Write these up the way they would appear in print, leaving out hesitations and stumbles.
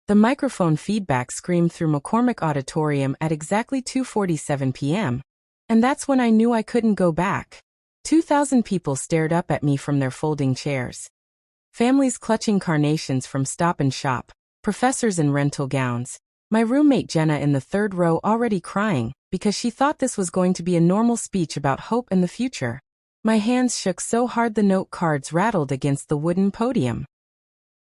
The microphone feedback screamed through McCormick Auditorium at exactly 2:47 p.m. And that's when I knew I couldn't go back. 2,000 people stared up at me from their folding chairs. Families clutching carnations from Stop and Shop, professors in rental gowns. My roommate Jenna in the third row already crying because she thought this was going to be a normal speech about hope and the future. My hands shook so hard the note cards rattled against the wooden podium.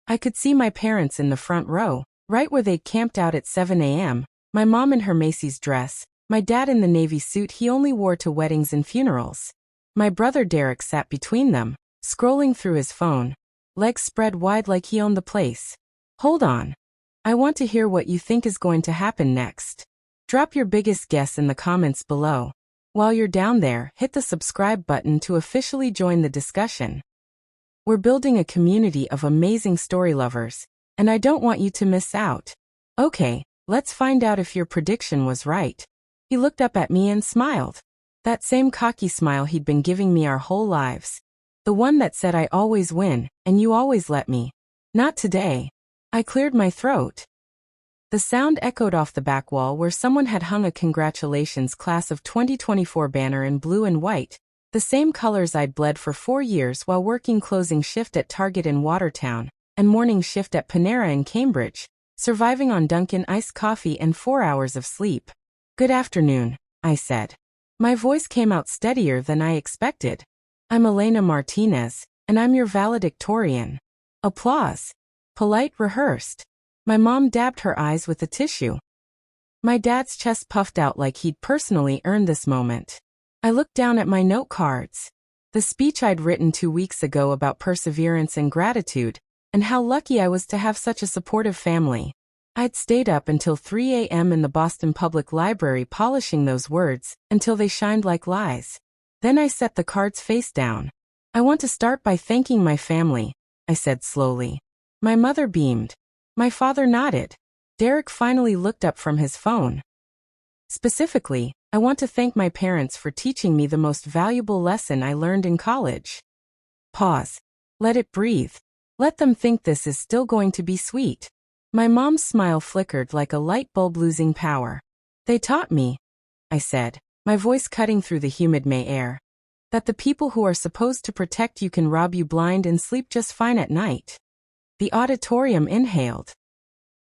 I could see my parents in the front row, right where they'd camped out at 7 a.m., my mom in her Macy's dress, my dad in the navy suit he only wore to weddings and funerals. My brother Derek sat between them, scrolling through his phone, legs spread wide like he owned the place. Hold on. I want to hear what you think is going to happen next. Drop your biggest guess in the comments below. While you're down there, hit the subscribe button to officially join the discussion. We're building a community of amazing story lovers, and I don't want you to miss out. Okay, let's find out if your prediction was right. He looked up at me and smiled. That same cocky smile he'd been giving me our whole lives. The one that said I always win, and you always let me. Not today. I cleared my throat. The sound echoed off the back wall where someone had hung a congratulations class of 2024 banner in blue and white, the same colors I'd bled for 4 years while working closing shift at Target in Watertown, and morning shift at Panera in Cambridge, surviving on Dunkin' iced coffee and 4 hours of sleep. Good afternoon, I said. My voice came out steadier than I expected. I'm Elena Martinez, and I'm your valedictorian. Applause. Polite, rehearsed. My mom dabbed her eyes with a tissue. My dad's chest puffed out like he'd personally earned this moment. I looked down at my note cards. The speech I'd written 2 weeks ago about perseverance and gratitude, and how lucky I was to have such a supportive family. I'd stayed up until 3 a.m. in the Boston Public Library polishing those words until they shined like lies. Then I set the cards face down. I want to start by thanking my family, I said slowly. My mother beamed. My father nodded. Derek finally looked up from his phone. Specifically, I want to thank my parents for teaching me the most valuable lesson I learned in college. Pause. Let it breathe. Let them think this is still going to be sweet. My mom's smile flickered like a light bulb losing power. They taught me, I said, my voice cutting through the humid May air, that the people who are supposed to protect you can rob you blind and sleep just fine at night. The auditorium inhaled.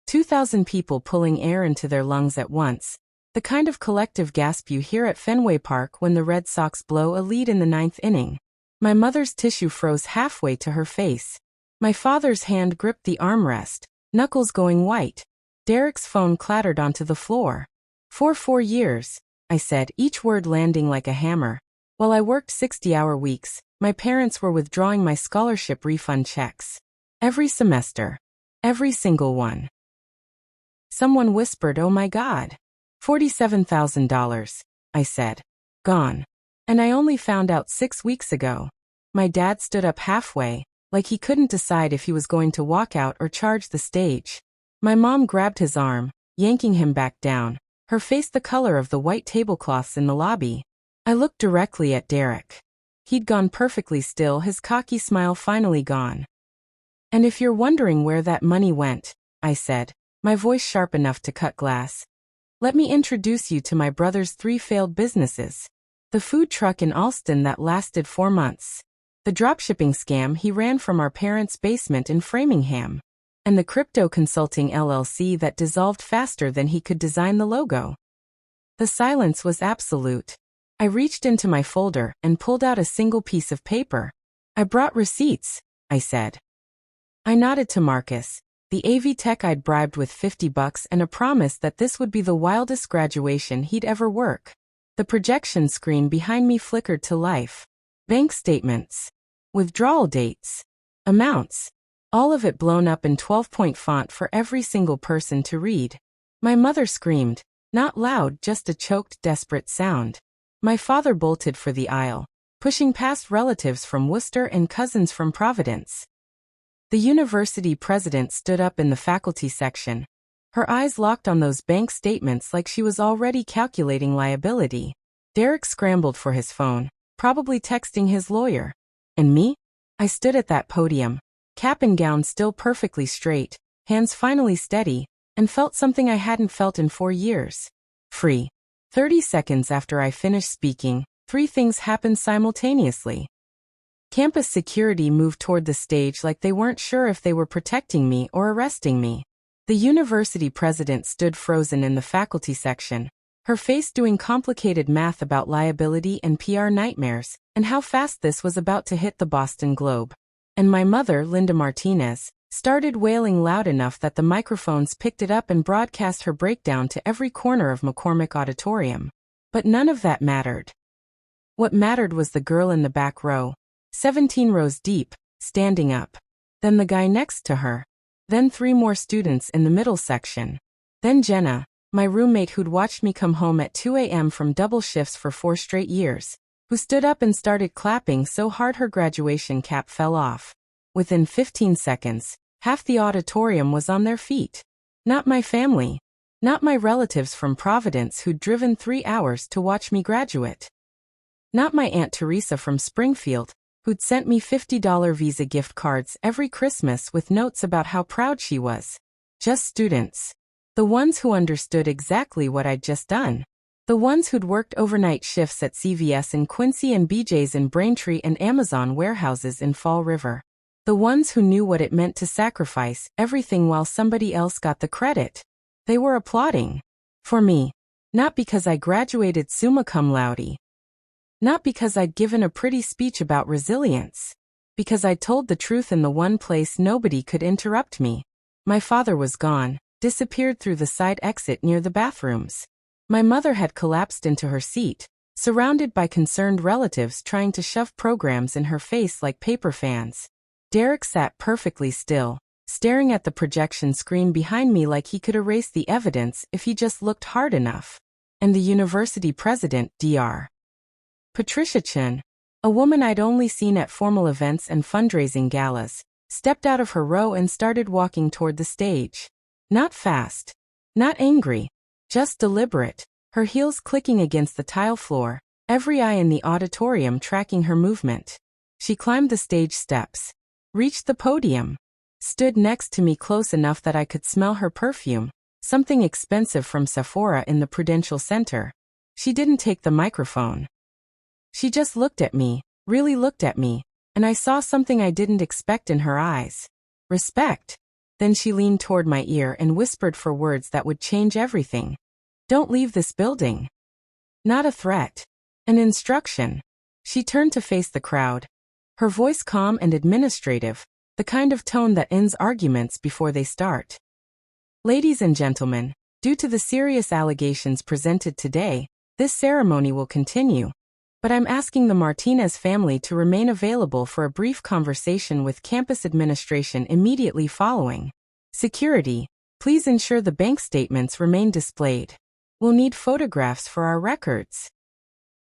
2,000 people pulling air into their lungs at once, the kind of collective gasp you hear at Fenway Park when the Red Sox blow a lead in the 9th inning. My mother's tissue froze halfway to her face. My father's hand gripped the armrest, knuckles going white. Derek's phone clattered onto the floor. For 4 years, I said, each word landing like a hammer. While I worked 60-hour weeks, my parents were withdrawing my scholarship refund checks. Every semester. Every single one. Someone whispered, "Oh my God. $47,000, I said. Gone. And I only found out 6 weeks ago. My dad stood up halfway, like he couldn't decide if he was going to walk out or charge the stage. My mom grabbed his arm, yanking him back down, her face the color of the white tablecloths in the lobby. I looked directly at Derek. He'd gone perfectly still, his cocky smile finally gone. And if you're wondering where that money went, I said, my voice sharp enough to cut glass, let me introduce you to my brother's 3 failed businesses. The food truck in Alston that lasted 4 months. The dropshipping scam he ran from our parents' basement in Framingham. And the crypto consulting LLC that dissolved faster than he could design the logo. The silence was absolute. I reached into my folder and pulled out a single piece of paper. I brought receipts, I said. I nodded to Marcus, the AV tech I'd bribed with $50 and a promise that this would be the wildest graduation he'd ever work. The projection screen behind me flickered to life. Bank statements. Withdrawal dates. Amounts. All of it blown up in 12-point font for every single person to read. My mother screamed, not loud, just a choked, desperate sound. My father bolted for the aisle, pushing past relatives from Worcester and cousins from Providence. The university president stood up in the faculty section. Her eyes locked on those bank statements like she was already calculating liability. Derek scrambled for his phone, probably texting his lawyer. And me? I stood at that podium, cap and gown still perfectly straight, hands finally steady, and felt something I hadn't felt in 4 years. Free. 30 seconds after I finished speaking, 3 things happened simultaneously. Campus security moved toward the stage like they weren't sure if they were protecting me or arresting me. The university president stood frozen in the faculty section, her face doing complicated math about liability and PR nightmares, and how fast this was about to hit the Boston Globe. And my mother, Linda Martinez, started wailing loud enough that the microphones picked it up and broadcast her breakdown to every corner of McCormick Auditorium. But none of that mattered. What mattered was the girl in the back row, 17 rows deep, standing up. Then the guy next to her. Then 3 more students in the middle section. Then Jenna, my roommate who'd watched me come home at 2 a.m. from double shifts for 4 straight years, who stood up and started clapping so hard her graduation cap fell off. Within 15 seconds, half the auditorium was on their feet. Not my family. Not my relatives from Providence who'd driven 3 hours to watch me graduate. Not my Aunt Teresa from Springfield, who'd sent me $50 Visa gift cards every Christmas with notes about how proud she was. Just students. The ones who understood exactly what I'd just done. The ones who'd worked overnight shifts at CVS in Quincy and BJ's in Braintree and Amazon warehouses in Fall River. The ones who knew what it meant to sacrifice everything while somebody else got the credit. They were applauding. For me. Not because I graduated summa cum laude. Not because I'd given a pretty speech about resilience. Because I'd told the truth in the one place nobody could interrupt me. My father was gone, disappeared through the side exit near the bathrooms. My mother had collapsed into her seat, surrounded by concerned relatives trying to shove programs in her face like paper fans. Derek sat perfectly still, staring at the projection screen behind me like he could erase the evidence if he just looked hard enough. And the university president, Dr. Patricia Chen, a woman I'd only seen at formal events and fundraising galas, stepped out of her row and started walking toward the stage. Not fast. Not angry. Just deliberate, her heels clicking against the tile floor, every eye in the auditorium tracking her movement. She climbed the stage steps, reached the podium, stood next to me close enough that I could smell her perfume, something expensive from Sephora in the Prudential Center. She didn't take the microphone. She just looked at me, really looked at me, and I saw something I didn't expect in her eyes. Respect. Then she leaned toward my ear and whispered 4 words that would change everything. Don't leave this building. Not a threat. An instruction. She turned to face the crowd. Her voice calm and administrative, the kind of tone that ends arguments before they start. Ladies and gentlemen, due to the serious allegations presented today, this ceremony will continue. But I'm asking the Martinez family to remain available for a brief conversation with campus administration immediately following. Security, please ensure the bank statements remain displayed. We'll need photographs for our records.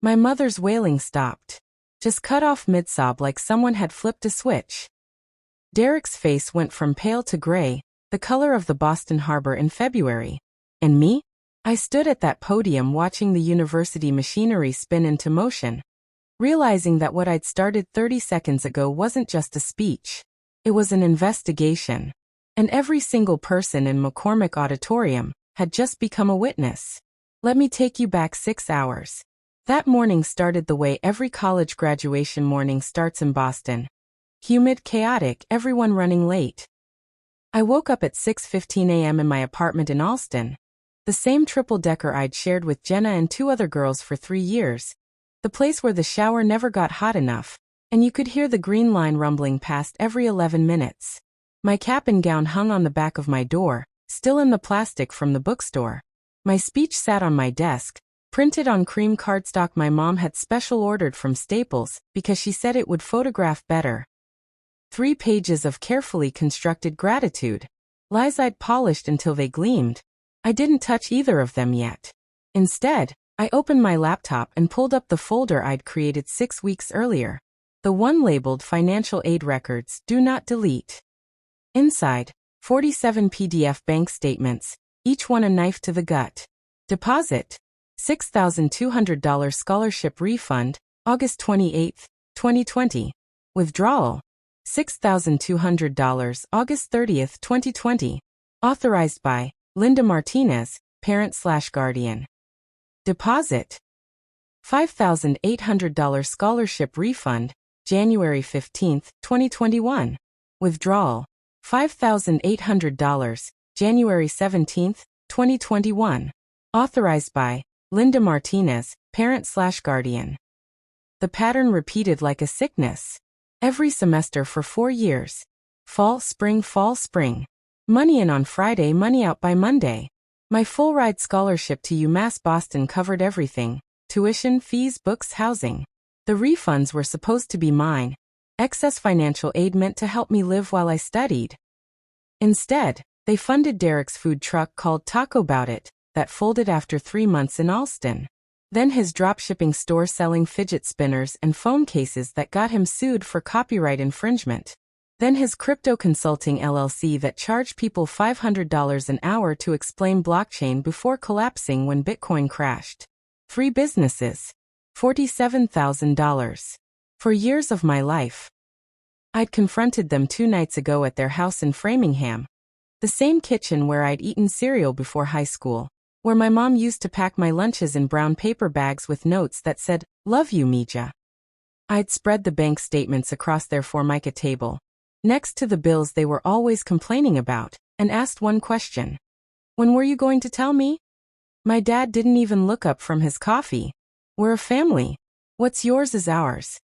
My mother's wailing stopped. Just cut off mid-sob like someone had flipped a switch. Derek's face went from pale to gray, the color of the Boston Harbor in February. And me? I stood at that podium watching the university machinery spin into motion, realizing that what I'd started 30 seconds ago wasn't just a speech. It was an investigation. And every single person in McCormick Auditorium had just become a witness. Let me take you back 6 hours. That morning started the way every college graduation morning starts in Boston. Humid, chaotic, everyone running late. I woke up at 6:15 a.m. in my apartment in Allston. The same triple-decker I'd shared with Jenna and 2 other girls for 3 years. The place where the shower never got hot enough, and you could hear the green line rumbling past every 11 minutes. My cap and gown hung on the back of my door, still in the plastic from the bookstore. My speech sat on my desk, printed on cream cardstock my mom had special ordered from Staples because she said it would photograph better. 3 pages of carefully constructed gratitude. Lies I'd polished until they gleamed. I didn't touch either of them yet. Instead, I opened my laptop and pulled up the folder I'd created 6 weeks earlier. The one labeled Financial Aid Records, Do Not Delete. Inside, 47 PDF bank statements, each one a knife to the gut. Deposit, $6,200 scholarship refund, August 28, 2020. Withdrawal, $6,200, August 30, 2020. Authorized by Linda Martinez, parent/guardian. Deposit $5,800 scholarship refund, January 15, 2021. Withdrawal $5,800, January 17, 2021. Authorized by Linda Martinez, parent/guardian. The pattern repeated like a sickness. Every semester for 4 years. Fall, spring, fall, spring. Money in on Friday, money out by Monday. My full-ride scholarship to UMass Boston covered everything: tuition, fees, books, housing. The refunds were supposed to be mine. Excess financial aid meant to help me live while I studied. Instead, they funded Derek's food truck called Taco Bout It, that folded after 3 months in Alston. Then his dropshipping store selling fidget spinners and phone cases that got him sued for copyright infringement. Then his crypto consulting LLC that charged people $500 an hour to explain blockchain before collapsing when Bitcoin crashed. 3 businesses. $47,000. For years of my life. I'd confronted them 2 nights ago at their house in Framingham. The same kitchen where I'd eaten cereal before high school, where my mom used to pack my lunches in brown paper bags with notes that said, "Love you, Mija." I'd spread the bank statements across their Formica table, next to the bills they were always complaining about, and asked one question. "When were you going to tell me?" My dad didn't even look up from his coffee. "We're a family. What's yours is ours."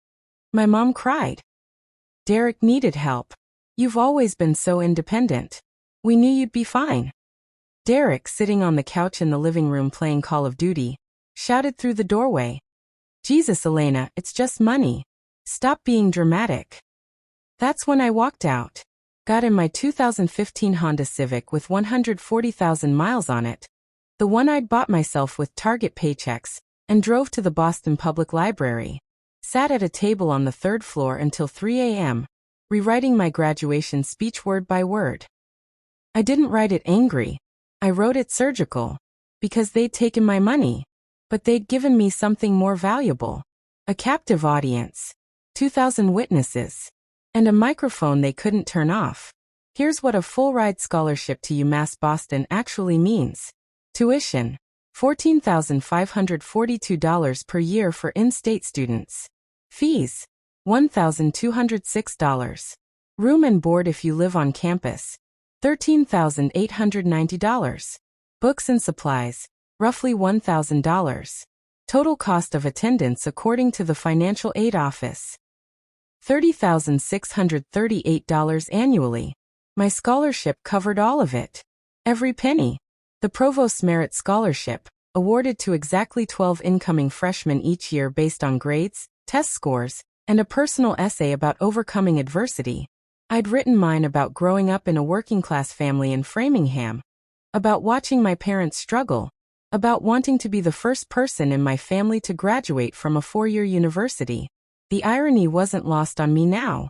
My mom cried. "Derek needed help. You've always been so independent. We knew you'd be fine." Derek, sitting on the couch in the living room playing Call of Duty, shouted through the doorway, "Jesus, Elena, it's just money. Stop being dramatic." That's when I walked out. Got in my 2015 Honda Civic with 140,000 miles on it, the one I'd bought myself with Target paychecks, and drove to the Boston Public Library. Sat at a table on the 3rd floor until 3 a.m., rewriting my graduation speech word by word. I didn't write it angry. I wrote it surgical. Because they'd taken my money. But they'd given me something more valuable. A captive audience. 2,000 witnesses. And a microphone they couldn't turn off. Here's what a full-ride scholarship to UMass Boston actually means. Tuition. $14,542 per year for in-state students. Fees. $1,206. Room and board if you live on campus. $13,890. Books and supplies. Roughly $1,000. Total cost of attendance according to the Financial Aid Office. $30,638 annually. My scholarship covered all of it. Every penny. The Provost's Merit Scholarship, awarded to exactly 12 incoming freshmen each year based on grades, test scores, and a personal essay about overcoming adversity. I'd written mine about growing up in a working-class family in Framingham, about watching my parents struggle, about wanting to be the first person in my family to graduate from a 4-year university. The irony wasn't lost on me now.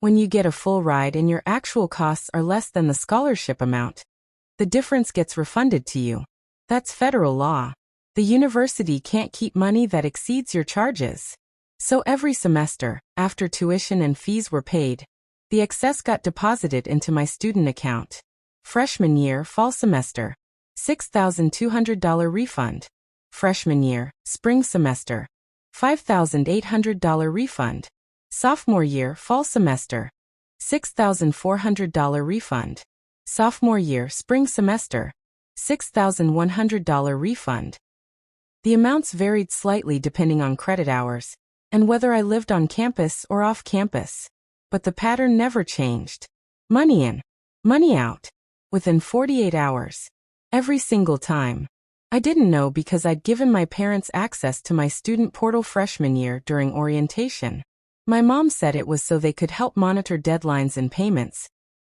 When you get a full ride and your actual costs are less than the scholarship amount, the difference gets refunded to you. That's federal law. The university can't keep money that exceeds your charges. So every semester, after tuition and fees were paid, the excess got deposited into my student account. Freshman year, fall semester. $6,200 refund. Freshman year, spring semester. $5,800 refund. Sophomore year, fall semester. $6,400 refund. Sophomore year, spring semester. $6,100 refund. The amounts varied slightly depending on credit hours, and whether I lived on campus or off campus. But the pattern never changed. Money in, money out. Within 48 hours. Every single time. I didn't know because I'd given my parents access to my student portal freshman year during orientation. My mom said it was so they could help monitor deadlines and payments,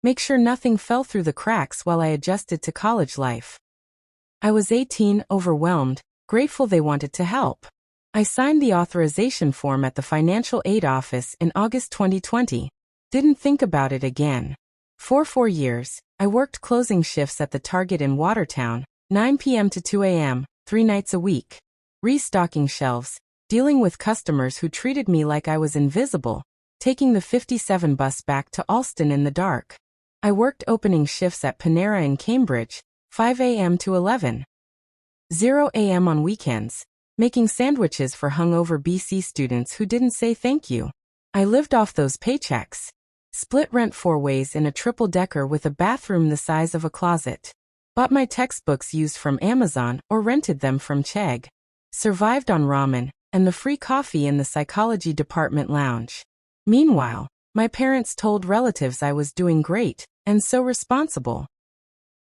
make sure nothing fell through the cracks while I adjusted to college life. I was 18, overwhelmed, grateful they wanted to help. I signed the authorization form at the Financial Aid Office in August 2020. Didn't think about it again. For 4 years, I worked closing shifts at the Target in Watertown, 9 p.m. to 2 a.m., 3 nights a week. Restocking shelves, dealing with customers who treated me like I was invisible, taking the 57 bus back to Alston in the dark. I worked opening shifts at Panera in Cambridge, 5 a.m. to 11:00 a.m. on weekends, making sandwiches for hungover BC students who didn't say thank you. I lived off those paychecks. Split rent 4 ways in a triple-decker with a bathroom the size of a closet. Bought my textbooks used from Amazon or rented them from Chegg. Survived on ramen and the free coffee in the psychology department lounge. Meanwhile, my parents told relatives I was doing great and so responsible.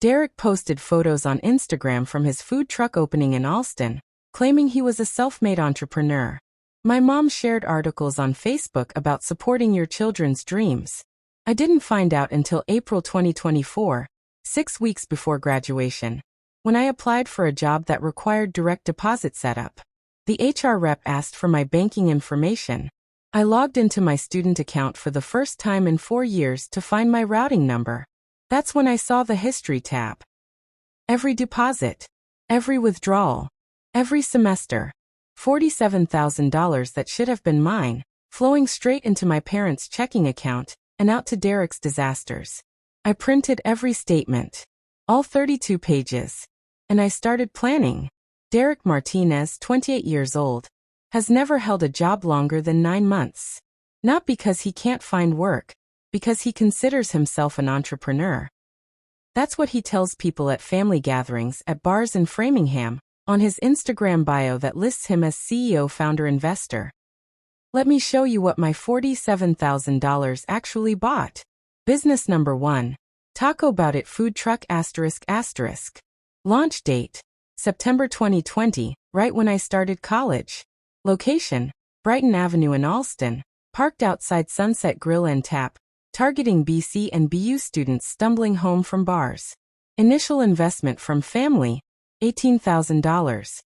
Derek posted photos on Instagram from his food truck opening in Alston, claiming he was a self-made entrepreneur. My mom shared articles on Facebook about supporting your children's dreams. I didn't find out until April 2024, 6 weeks before graduation, when I applied for a job that required direct deposit setup. The HR rep asked for my banking information. I logged into my student account for the first time in 4 years to find my routing number. That's when I saw the History tab. Every deposit, every withdrawal, every semester, $47,000 that should have been mine, flowing straight into my parents' checking account and out to Derek's disasters. I printed every statement, all 32 pages, and I started planning. Derek Martinez, 28 years old, has never held a job longer than 9 months. Not because he can't find work, because he considers himself an entrepreneur. That's what he tells people at family gatherings at bars in Framingham, on his Instagram bio that lists him as CEO founder investor. Let me show you what my $47,000 actually bought. Business number 1. Taco Bout It Food Truck ***. Launch date: September 2020, right when I started college. Location: Brighton Avenue in Alston, parked outside Sunset Grill and Tap, targeting BC and BU students stumbling home from bars. Initial investment from family, $18,000.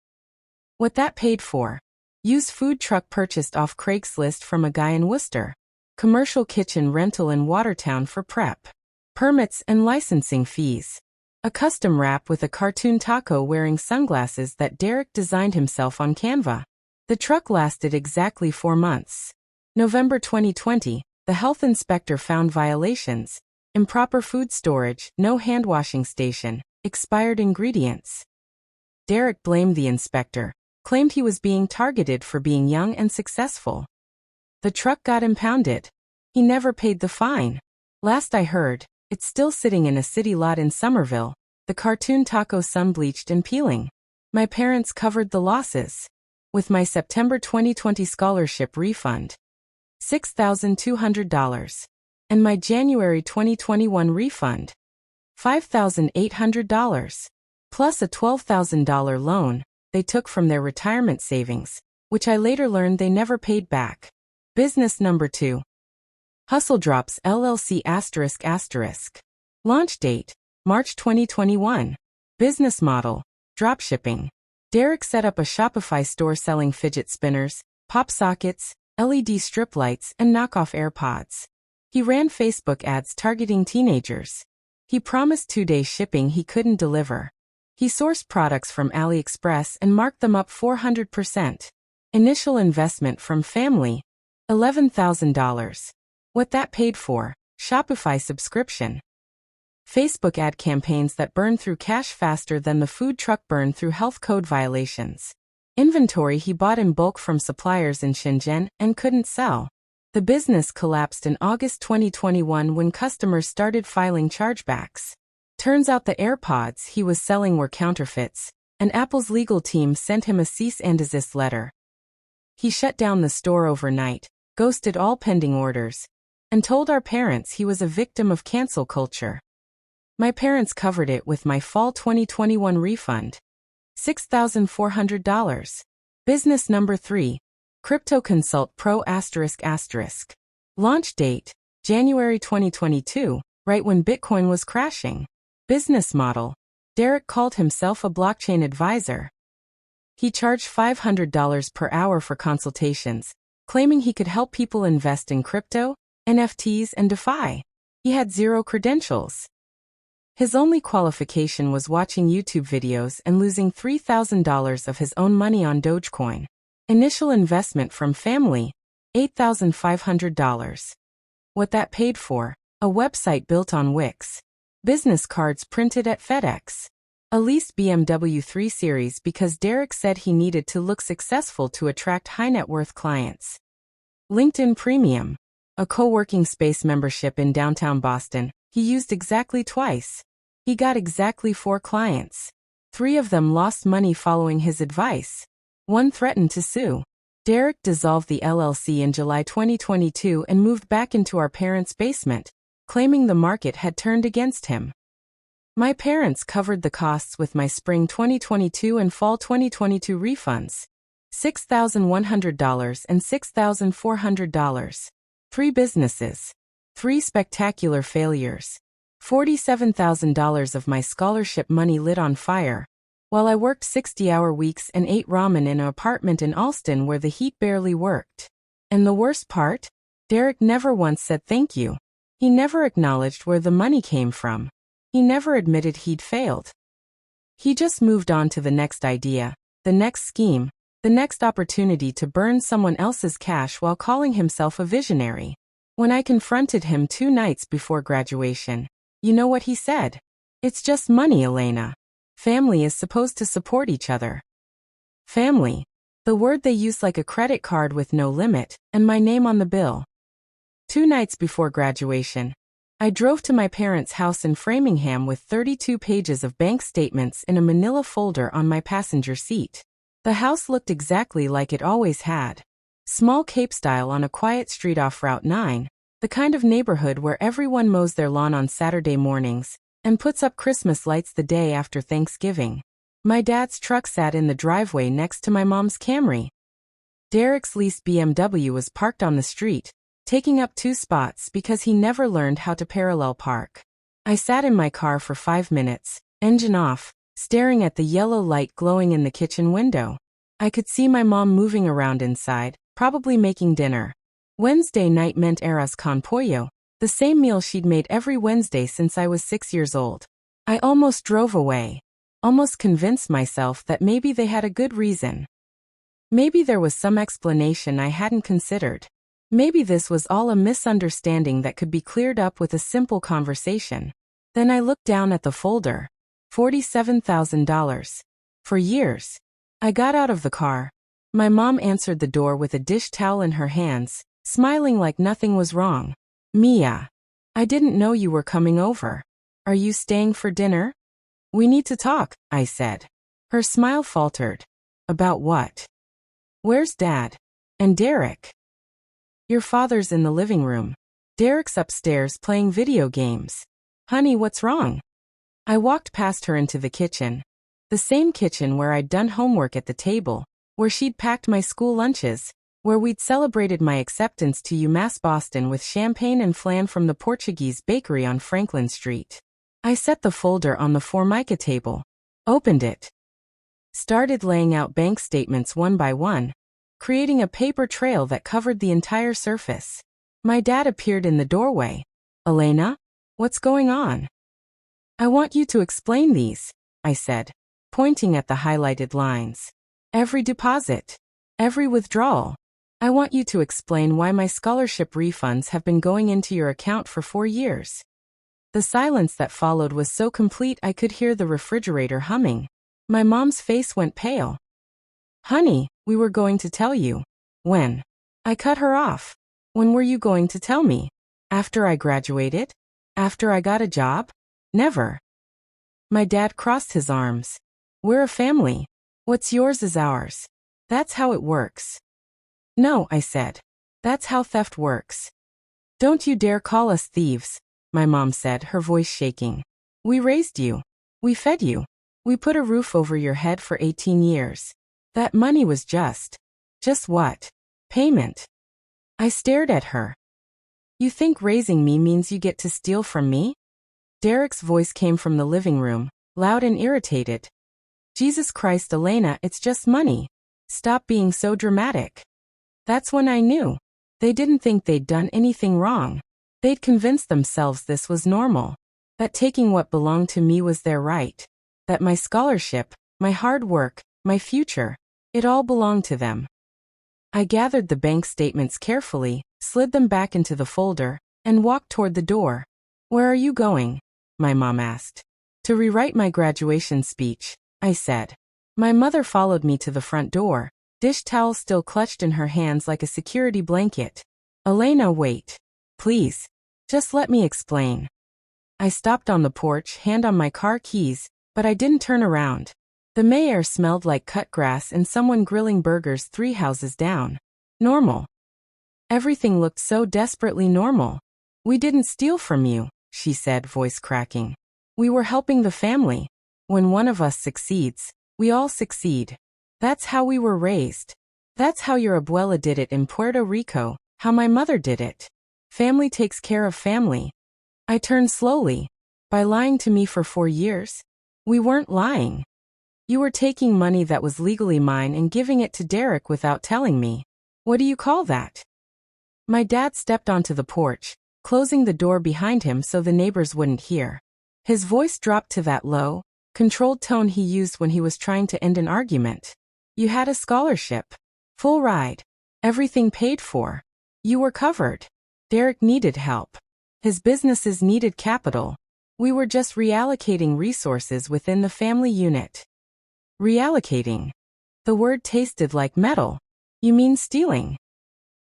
What that paid for: used food truck purchased off Craigslist from a guy in Worcester. Commercial kitchen rental in Watertown for prep. Permits and licensing fees. A custom wrap with a cartoon taco wearing sunglasses that Derek designed himself on Canva. The truck lasted exactly 4 months. November 2020, the health inspector found violations: improper food storage, no hand washing station, expired ingredients. Derek blamed the inspector, claimed he was being targeted for being young and successful. The truck got impounded. He never paid the fine. Last I heard, it's still sitting in a city lot in Somerville, the cartoon taco sun-bleached and peeling. My parents covered the losses with my September 2020 scholarship refund, $6,200, and my January 2021 refund, $5,800, plus a $12,000 loan they took from their retirement savings, which I later learned they never paid back. Business number 2. Hustle Drops LLC ***. Launch date: March 2021. Business model: dropshipping. Derek set up a Shopify store selling fidget spinners, pop sockets, LED strip lights, and knockoff AirPods. He ran Facebook ads targeting teenagers. He promised 2-day shipping he couldn't deliver. He sourced products from AliExpress and marked them up 400%. Initial investment from family, $11,000. What that paid for: Shopify subscription. Facebook ad campaigns that burn through cash faster than the food truck burned through health code violations. Inventory he bought in bulk from suppliers in Shenzhen and couldn't sell. The business collapsed in August 2021 when customers started filing chargebacks. Turns out the AirPods he was selling were counterfeits, and Apple's legal team sent him a cease and desist letter. He shut down the store overnight, ghosted all pending orders, and told our parents he was a victim of cancel culture. My parents covered it with my fall 2021 refund, $6,400. Business number 3. Crypto Consult Pro ***. Launch date: January 2022, right when Bitcoin was crashing. Business model: Derek called himself a blockchain advisor. He charged $500 per hour for consultations, claiming he could help people invest in crypto, NFTs, and DeFi. He had 0 credentials. His only qualification was watching YouTube videos and losing $3,000 of his own money on Dogecoin. Initial investment from family, $8,500. What that paid for: A website built on Wix. Business cards printed at FedEx. A leased BMW 3 Series because Derek said he needed to look successful to attract high-net-worth clients. LinkedIn Premium. A co-working space membership in downtown Boston. He used exactly twice. He got exactly 4 clients. 3 of them lost money following his advice. 1 threatened to sue. Derek dissolved the LLC in July 2022 and moved back into our parents' basement, claiming the market had turned against him. My parents covered the costs with my spring 2022 and fall 2022 refunds. $6,100 and $6,400. 3 businesses. 3 spectacular failures. $47,000 of my scholarship money lit on fire, while I worked 60-hour weeks and ate ramen in an apartment in Allston where the heat barely worked. And the worst part? Derek never once said thank you. He never acknowledged where the money came from. He never admitted he'd failed. He just moved on to the next idea, the next scheme, the next opportunity to burn someone else's cash while calling himself a visionary. When I confronted him 2 nights before graduation, you know what he said? It's just money, Elena. Family is supposed to support each other. Family. The word they use like a credit card with no limit, and my name on the bill. 2 nights before graduation, I drove to my parents' house in Framingham with 32 pages of bank statements in a manila folder on my passenger seat. The house looked exactly like it always had. Small Cape style on a quiet street off Route 9, the kind of neighborhood where everyone mows their lawn on Saturday mornings and puts up Christmas lights the day after Thanksgiving. My dad's truck sat in the driveway next to my mom's Camry. Derek's leased BMW was parked on the street, taking up 2 spots because he never learned how to parallel park. I sat in my car for 5 minutes, engine off, staring at the yellow light glowing in the kitchen window. I could see my mom moving around inside, probably making dinner. Wednesday night meant arroz con pollo, the same meal she'd made every Wednesday since I was 6 years old. I almost drove away. Almost convinced myself that maybe they had a good reason. Maybe there was some explanation I hadn't considered. Maybe this was all a misunderstanding that could be cleared up with a simple conversation. Then I looked down at the folder. $47,000. For years. I got out of the car. My mom answered the door with a dish towel in her hands, smiling like nothing was wrong. Mia. I didn't know you were coming over. Are you staying for dinner? We need to talk, I said. Her smile faltered. About what? Where's Dad? And Derek? Your father's in the living room. Derek's upstairs playing video games. Honey, what's wrong? I walked past her into the kitchen. The same kitchen where I'd done homework at the table, where she'd packed my school lunches, where we'd celebrated my acceptance to UMass Boston with champagne and flan from the Portuguese bakery on Franklin Street. I set the folder on the Formica table, opened it, started laying out bank statements one by one, creating a paper trail that covered the entire surface. My dad appeared in the doorway. Elena? What's going on? I want you to explain these, I said, pointing at the highlighted lines. Every deposit. Every withdrawal. I want you to explain why my scholarship refunds have been going into your account for 4 years. The silence that followed was so complete I could hear the refrigerator humming. My mom's face went pale. Honey, we were going to tell you. When? I cut her off. When were you going to tell me? After I graduated? After I got a job? Never. My dad crossed his arms. We're a family. What's yours is ours. That's how it works. No, I said. That's how theft works. Don't you dare call us thieves, my mom said, her voice shaking. We raised you. We fed you. We put a roof over your head for 18 years. That money was just what? Payment. I stared at her. You think raising me means you get to steal from me? Derek's voice came from the living room, loud and irritated. Jesus Christ, Elena, it's just money. Stop being so dramatic. That's when I knew. They didn't think they'd done anything wrong. They'd convinced themselves this was normal. That taking what belonged to me was their right. That my scholarship, my hard work, my future, it all belonged to them. I gathered the bank statements carefully, slid them back into the folder, and walked toward the door. "Where are you going?" my mom asked. "To rewrite my graduation speech," I said. My mother followed me to the front door, dish towel still clutched in her hands like a security blanket. "Elena, wait. Please. Just let me explain." I stopped on the porch, hand on my car keys, but I didn't turn around. The May air smelled like cut grass and someone grilling burgers 3 houses down. Normal. Everything looked so desperately normal. "We didn't steal from you," she said, voice cracking. "We were helping the family. When one of us succeeds, we all succeed. That's how we were raised. That's how your abuela did it in Puerto Rico, how my mother did it. Family takes care of family." I turned slowly. "By lying to me for 4 years? We weren't lying. You were taking money that was legally mine and giving it to Derek without telling me. What do you call that?" My dad stepped onto the porch, closing the door behind him so the neighbors wouldn't hear. His voice dropped to that low, controlled tone he used when he was trying to end an argument. "You had a scholarship. Full ride. Everything paid for. You were covered. Derek needed help. His businesses needed capital. We were just reallocating resources within the family unit." Reallocating. The word tasted like metal. "You mean stealing?"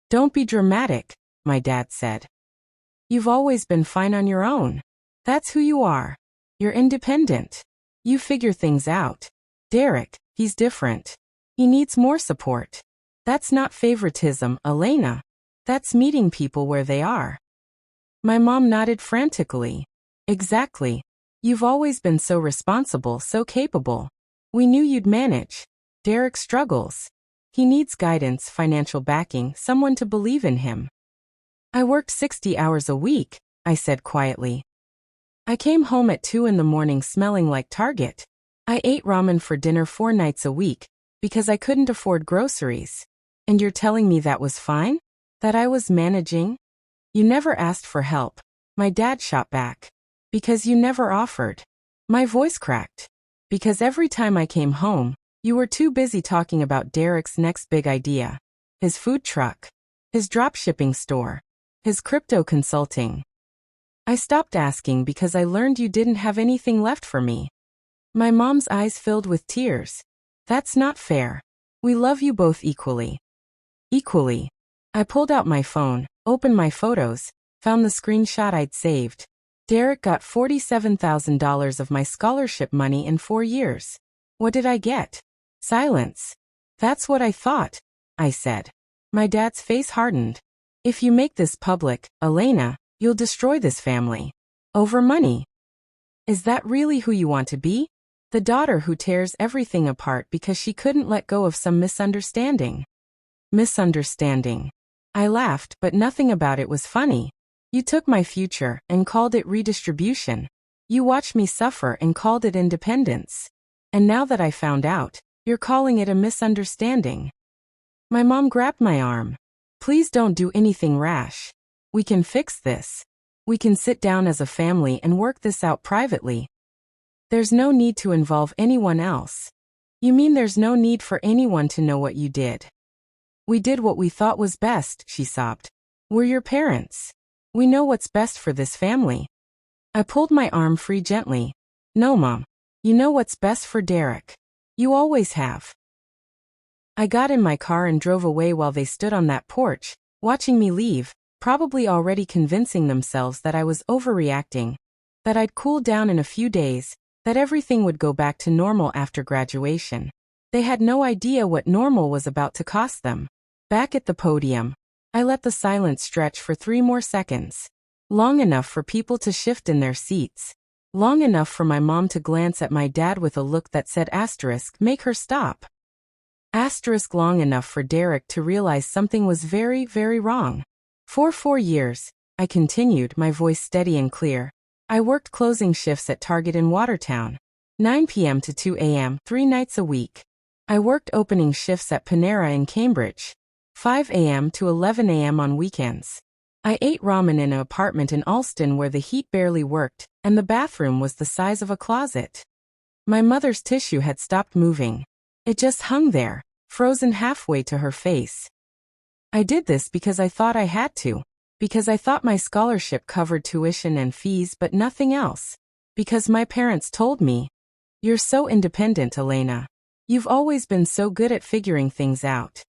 "Don't be dramatic," my dad said. "You've always been fine on your own. That's who you are. You're independent. You figure things out. Derek, he's different. He needs more support. That's not favoritism, Elena. That's meeting people where they are." My mom nodded frantically. "Exactly. You've always been so responsible, so capable. We knew you'd manage. Derek struggles. He needs guidance, financial backing, someone to believe in him." "I worked 60 hours a week," I said quietly. "I came home at 2 in the morning smelling like Target. I ate ramen for dinner 4 nights a week because I couldn't afford groceries. And you're telling me that was fine? That I was managing? You never asked for help," my dad shot back. "Because you never offered." My voice cracked. "Because every time I came home, you were too busy talking about Derek's next big idea. His food truck. His dropshipping store. His crypto consulting. I stopped asking because I learned you didn't have anything left for me." My mom's eyes filled with tears. "That's not fair. We love you both equally." "Equally." I pulled out my phone, opened my photos, found the screenshot I'd saved. Derek got $47,000 of my scholarship money in 4 years. What did I get? Silence. "That's what I thought," I said. My dad's face hardened. "If you make this public, Elena, you'll destroy this family. Over money. Is that really who you want to be? The daughter who tears everything apart because she couldn't let go of some misunderstanding?" Misunderstanding. I laughed, but nothing about it was funny. "You took my future and called it redistribution. You watched me suffer and called it independence. And now that I found out, you're calling it a misunderstanding." My mom grabbed my arm. "Please don't do anything rash. We can fix this. We can sit down as a family and work this out privately. There's no need to involve anyone else." "You mean there's no need for anyone to know what you did?" "We did what we thought was best," she sobbed. "We're your parents. We know what's best for this family." I pulled my arm free gently. "No, Mom. You know what's best for Derek. You always have." I got in my car and drove away while they stood on that porch, watching me leave, probably already convincing themselves that I was overreacting, that I'd cool down in a few days, that everything would go back to normal after graduation. They had no idea what normal was about to cost them. Back at the podium, I let the silence stretch for 3 more seconds. Long enough for people to shift in their seats. Long enough for my mom to glance at my dad with a look that said asterisk, make her stop. Asterisk long enough for Derek to realize something was very, very wrong. For 4 years, I continued, my voice steady and clear. I worked closing shifts at Target in Watertown. 9 p.m. to 2 a.m., 3 nights a week. I worked opening shifts at Panera in Cambridge. 5 a.m. to 11 a.m. on weekends. I ate ramen in an apartment in Alston where the heat barely worked, and the bathroom was the size of a closet. My mother's tissue had stopped moving. It just hung there, frozen halfway to her face. I did this because I thought I had to, Because I thought my scholarship covered tuition and fees but nothing else. Because my parents told me, "You're so independent, Elena. You've always been so good at figuring things out."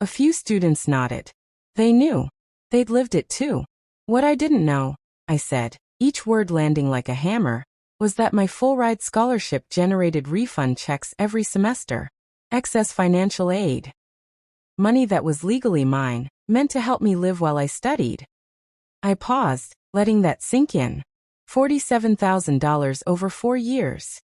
A few students nodded. They knew. They'd lived it too. What I didn't know, I said, each word landing like a hammer, was that my full-ride scholarship generated refund checks every semester. Excess financial aid. Money that was legally mine, meant to help me live while I studied. I paused, letting that sink in. $47,000 over 4 years.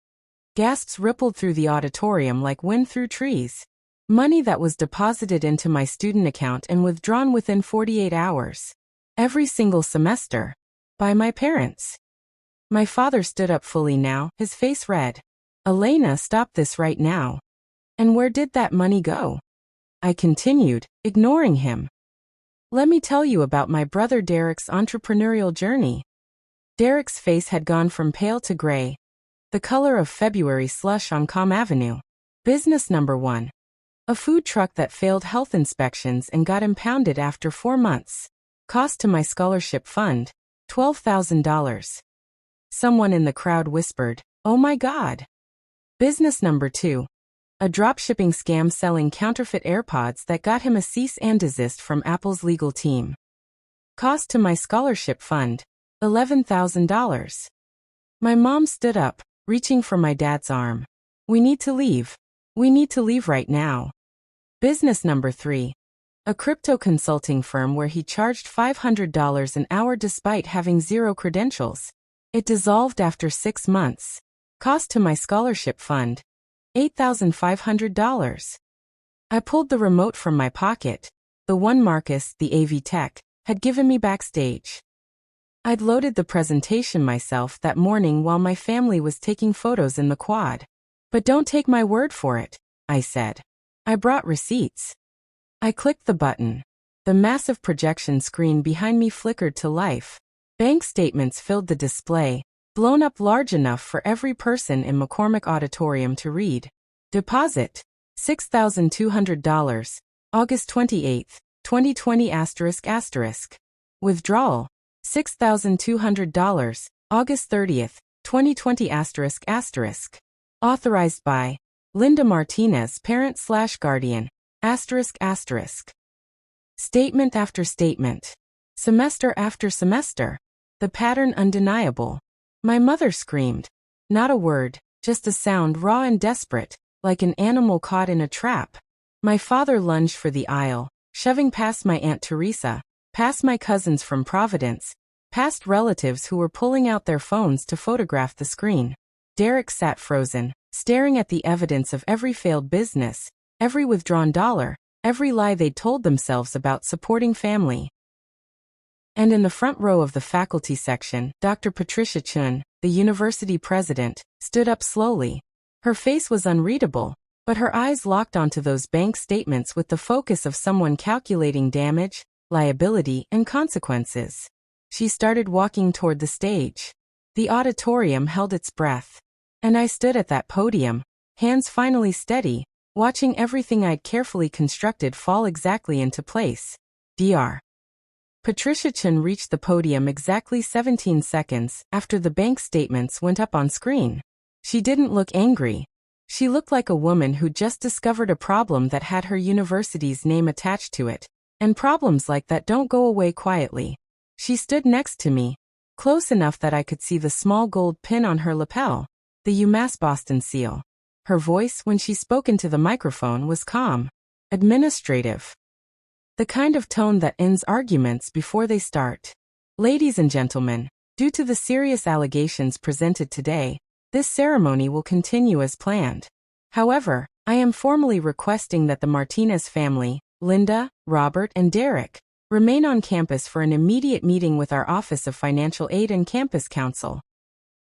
Gasps rippled through the auditorium like wind through trees. Money that was deposited into my student account and withdrawn within 48 hours. Every single semester. By my parents. My father stood up fully now, his face red. "Elena, stop this right now." "And where did that money go?" I continued, ignoring him. "Let me tell you about my brother Derek's entrepreneurial journey." Derek's face had gone from pale to gray, the color of February slush on Comm Avenue. Business number 1. A food truck that failed health inspections and got impounded after 4 months. Cost to my scholarship fund, $12,000. Someone in the crowd whispered, "Oh my God." Business number 2. A dropshipping scam selling counterfeit AirPods that got him a cease and desist from Apple's legal team. Cost to my scholarship fund, $11,000. My mom stood up, reaching for my dad's arm. "We need to leave. We need to leave right now." Business number 3. A crypto consulting firm where he charged $500 an hour despite having 0 credentials. It dissolved after 6 months. Cost to my scholarship fund, $8,500. I pulled the remote from my pocket, the one Marcus, the AV tech, had given me backstage. I'd loaded the presentation myself that morning while my family was taking photos in the quad. "But don't take my word for it," I said. "I brought receipts." I clicked the button. The massive projection screen behind me flickered to life. Bank statements filled the display, blown up large enough for every person in McCormick Auditorium to read. Deposit, $6,200, August 28, 2020 ***. Withdrawal, $6,200, August 30, 2020 ***. Authorized by Linda Martinez, parent/guardian, ***. Statement after statement. Semester after semester. The pattern undeniable. My mother screamed. Not a word, just a sound raw and desperate, like an animal caught in a trap. My father lunged for the aisle, shoving past my Aunt Teresa, past my cousins from Providence, past relatives who were pulling out their phones to photograph the screen. Derek sat frozen, staring at the evidence of every failed business, every withdrawn dollar, every lie they'd told themselves about supporting family. And in the front row of the faculty section, Dr. Patricia Chun, the university president, stood up slowly. Her face was unreadable, but her eyes locked onto those bank statements with the focus of someone calculating damage, liability, and consequences. She started walking toward the stage. The auditorium held its breath. And I stood at that podium, hands finally steady, watching everything I'd carefully constructed fall exactly into place. Dr. Patricia Chun reached the podium exactly 17 seconds after the bank statements went up on screen. She didn't look angry. She looked like a woman who just discovered a problem that had her university's name attached to it, and problems like that don't go away quietly. She stood next to me, close enough that I could see the small gold pin on her lapel, the UMass Boston seal. Her voice, when she spoke into the microphone, was calm, administrative. The kind of tone that ends arguments before they start. "Ladies and gentlemen, due to the serious allegations presented today, this ceremony will continue as planned. However, I am formally requesting that the Martinez family, Linda, Robert, and Derek, remain on campus for an immediate meeting with our Office of Financial Aid and Campus Counsel."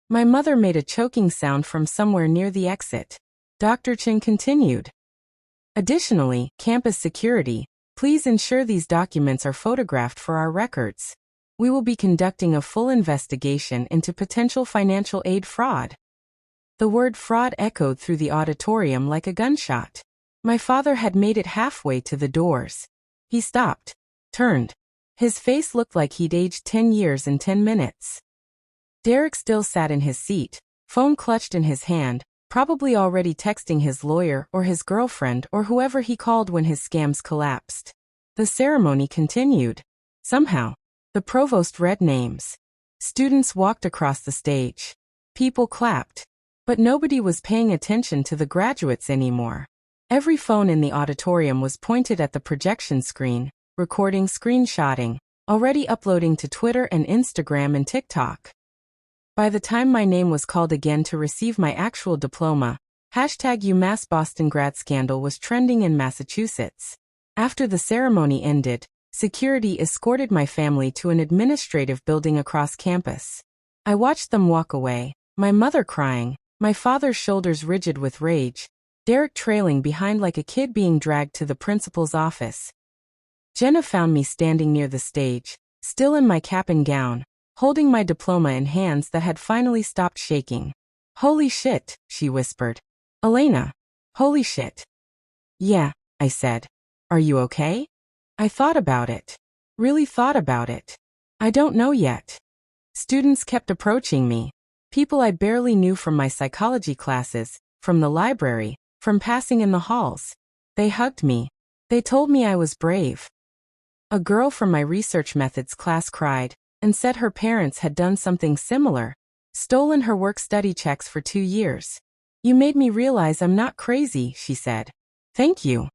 My mother made a choking sound from somewhere near the exit. Dr. Chin continued. "Additionally, campus security, please ensure these documents are photographed for our records. We will be conducting a full investigation into potential financial aid fraud." The word fraud echoed through the auditorium like a gunshot. My father had made it halfway to the doors. He stopped, turned, His face looked like he'd aged 10 years in 10 minutes. Derek still sat in his seat, phone clutched in his hand, probably already texting his lawyer or his girlfriend or whoever he called when his scams collapsed. The ceremony continued. Somehow, the provost read names. Students walked across the stage. People clapped. But nobody was paying attention to the graduates anymore. Every phone in the auditorium was pointed at the projection screen, recording, screenshotting, already uploading to Twitter and Instagram and TikTok. By the time my name was called again to receive my actual diploma, #UMass Boston grad scandal was trending in Massachusetts. After the ceremony ended, security escorted my family to an administrative building across campus. I watched them walk away, my mother crying, my father's shoulders rigid with rage, Derek trailing behind like a kid being dragged to the principal's office. Jenna found me standing near the stage, still in my cap and gown, holding my diploma in hands that had finally stopped shaking. "Holy shit," she whispered. "Elena, holy shit." "Yeah," I said. "Are you okay?" I thought about it. Really thought about it. "I don't know yet." Students kept approaching me. People I barely knew from my psychology classes, from the library, from passing in the halls. They hugged me. They told me I was brave. A girl from my research methods class cried and said her parents had done something similar, stolen her work-study checks for 2 years. "You made me realize I'm not crazy," she said. "Thank you."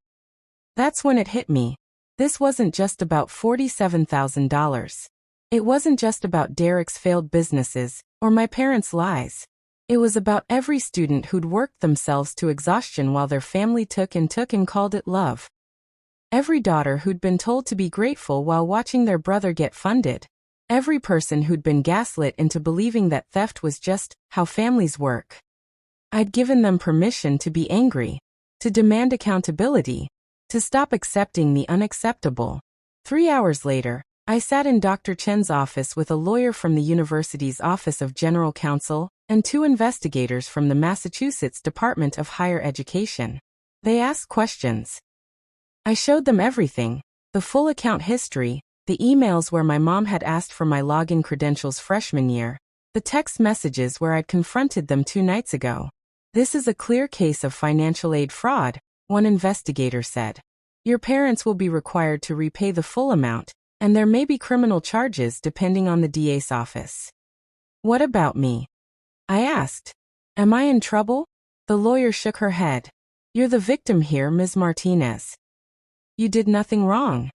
That's when it hit me. This wasn't just about $47,000. It wasn't just about Derek's failed businesses or my parents' lies. It was about every student who'd worked themselves to exhaustion while their family took and called it love. Every daughter who'd been told to be grateful while watching their brother get funded. Every person who'd been gaslit into believing that theft was just how families work. I'd given them permission to be angry, to demand accountability, to stop accepting the unacceptable. 3 hours later, I sat in Dr. Chen's office with a lawyer from the university's Office of General Counsel and 2 investigators from the Massachusetts Department of Higher Education. They asked questions. I showed them everything, the full account history, the emails where my mom had asked for my login credentials freshman year, the text messages where I'd confronted them 2 nights ago. "This is a clear case of financial aid fraud," one investigator said. "Your parents will be required to repay the full amount, and there may be criminal charges depending on the DA's office." "What about me?" I asked. "Am I in trouble?" The lawyer shook her head. "You're the victim here, Ms. Martinez. You did nothing wrong."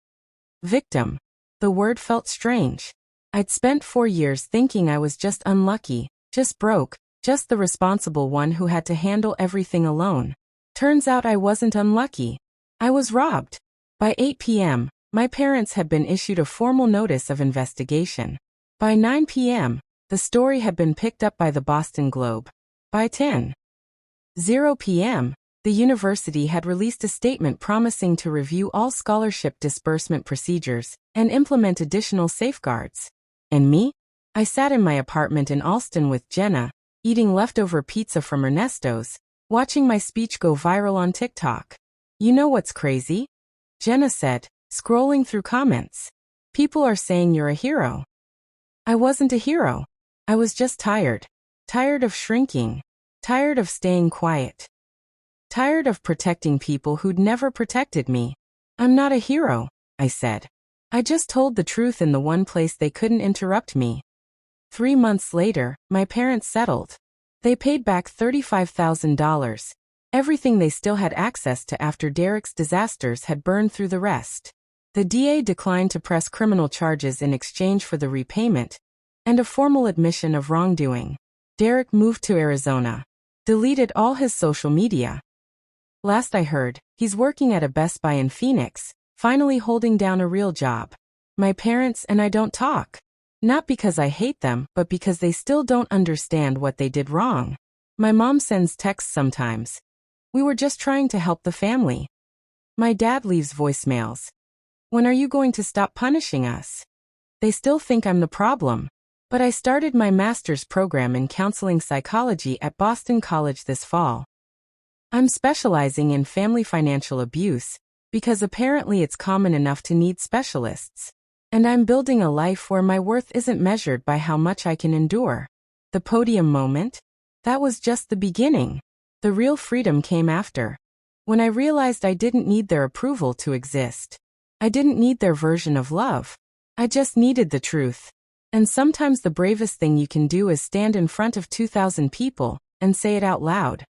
Victim. The word felt strange. I'd spent 4 years thinking I was just unlucky, just broke, just the responsible one who had to handle everything alone. Turns out I wasn't unlucky. I was robbed. By 8 p.m., my parents had been issued a formal notice of investigation. By 9 p.m., the story had been picked up by the Boston Globe. By 10:00 p.m., the university had released a statement promising to review all scholarship disbursement procedures and implement additional safeguards. And me? I sat in my apartment in Allston with Jenna, eating leftover pizza from Ernesto's, watching my speech go viral on TikTok. "You know what's crazy?" Jenna said, scrolling through comments. "People are saying you're a hero." I wasn't a hero. I was just tired. Tired of shrinking. Tired of staying quiet. Tired of protecting people who'd never protected me. "I'm not a hero," I said. "I just told the truth in the one place they couldn't interrupt me." 3 months later, my parents settled. They paid back $35,000. Everything they still had access to after Derek's disasters had burned through the rest. The DA declined to press criminal charges in exchange for the repayment and a formal admission of wrongdoing. Derek moved to Arizona. Deleted all his social media. Last I heard, he's working at a Best Buy in Phoenix, finally holding down a real job. My parents and I don't talk. Not because I hate them, but because they still don't understand what they did wrong. My mom sends texts sometimes. "We were just trying to help the family." My dad leaves voicemails. "When are you going to stop punishing us?" They still think I'm the problem. But I started my master's program in counseling psychology at Boston College this fall. I'm specializing in family financial abuse, because apparently it's common enough to need specialists. And I'm building a life where my worth isn't measured by how much I can endure. The podium moment? That was just the beginning. The real freedom came after. When I realized I didn't need their approval to exist. I didn't need their version of love. I just needed the truth. And sometimes the bravest thing you can do is stand in front of 2,000 people and say it out loud.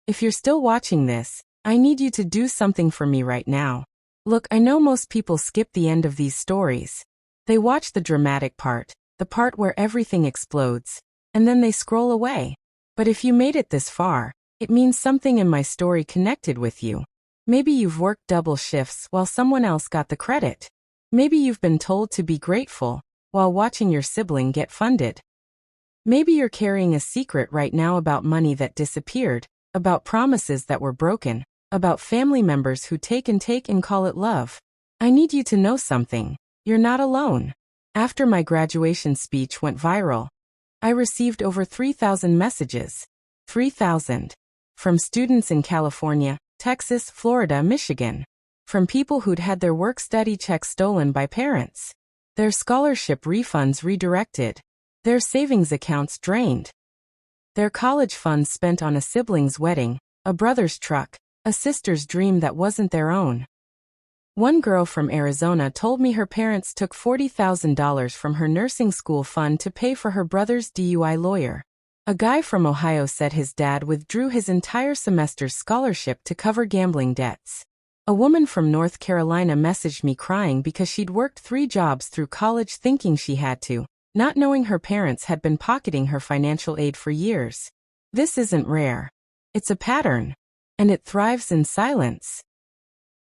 If you're still watching this, I need you to do something for me right now. Look, I know most people skip the end of these stories. They watch the dramatic part, the part where everything explodes, and then they scroll away. But if you made it this far, it means something in my story connected with you. Maybe you've worked double shifts while someone else got the credit. Maybe you've been told to be grateful while watching your sibling get funded. Maybe you're carrying a secret right now about money that disappeared, about promises that were broken, about family members who take and call it love. I need you to know something. You're not alone. After my graduation speech went viral, I received over 3,000 messages. 3,000. From students in California, Texas, Florida, Michigan. From people who'd had their work-study checks stolen by parents. Their scholarship refunds redirected. Their savings accounts drained. Their college funds spent on a sibling's wedding, a brother's truck, a sister's dream that wasn't their own. One girl from Arizona told me her parents took $40,000 from her nursing school fund to pay for her brother's DUI lawyer. A guy from Ohio said his dad withdrew his entire semester's scholarship to cover gambling debts. A woman from North Carolina messaged me crying because she'd worked 3 jobs through college thinking she had to, not knowing her parents had been pocketing her financial aid for years. This isn't rare. It's a pattern. And it thrives in silence.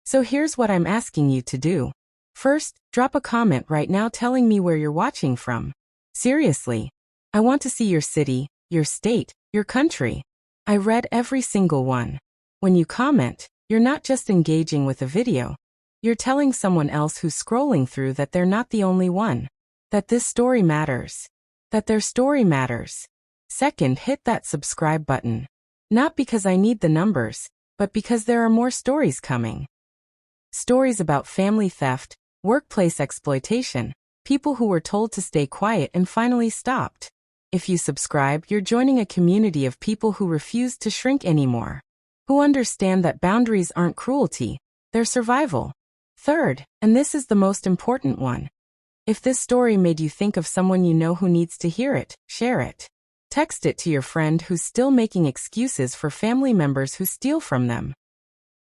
So here's what I'm asking you to do. First, drop a comment right now telling me where you're watching from. Seriously. I want to see your city, your state, your country. I read every single one. When you comment, you're not just engaging with a video. You're telling someone else who's scrolling through that they're not the only one. That this story matters. That their story matters. Second, hit that subscribe button. Not because I need the numbers, but because there are more stories coming. Stories about family theft, workplace exploitation, people who were told to stay quiet and finally stopped. If you subscribe, you're joining a community of people who refuse to shrink anymore. Who understand that boundaries aren't cruelty, they're survival. Third, and this is the most important one. If this story made you think of someone you know who needs to hear it, share it. Text it to your friend who's still making excuses for family members who steal from them.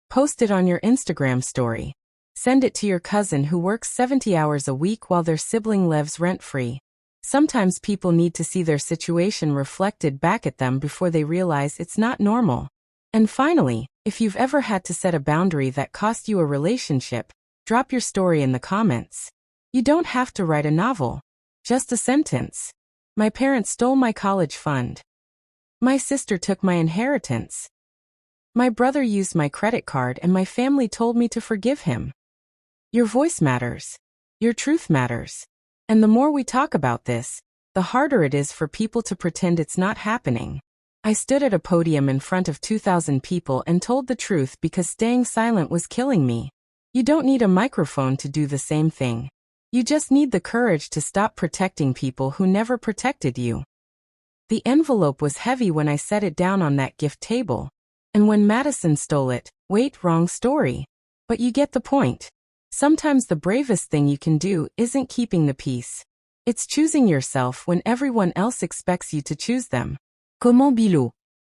Post it on your Instagram story. Send it to your cousin who works 70 hours a week while their sibling lives rent-free. Sometimes people need to see their situation reflected back at them before they realize it's not normal. And finally, if you've ever had to set a boundary that cost you a relationship, drop your story in the comments. You don't have to write a novel. Just a sentence. My parents stole my college fund. My sister took my inheritance. My brother used my credit card and my family told me to forgive him. Your voice matters. Your truth matters. And the more we talk about this, the harder it is for people to pretend it's not happening. I stood at a podium in front of 2,000 people and told the truth because staying silent was killing me. You don't need a microphone to do the same thing. You just need the courage to stop protecting people who never protected you. The envelope was heavy when I set it down on that gift table. And when Madison stole it, wait, wrong story. But you get the point. Sometimes the bravest thing you can do isn't keeping the peace. It's choosing yourself when everyone else expects you to choose them. Comment Bilou.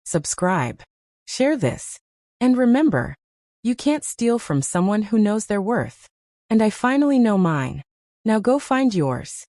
Subscribe. Share this. And remember, you can't steal from someone who knows their worth. And I finally know mine. Now go find yours.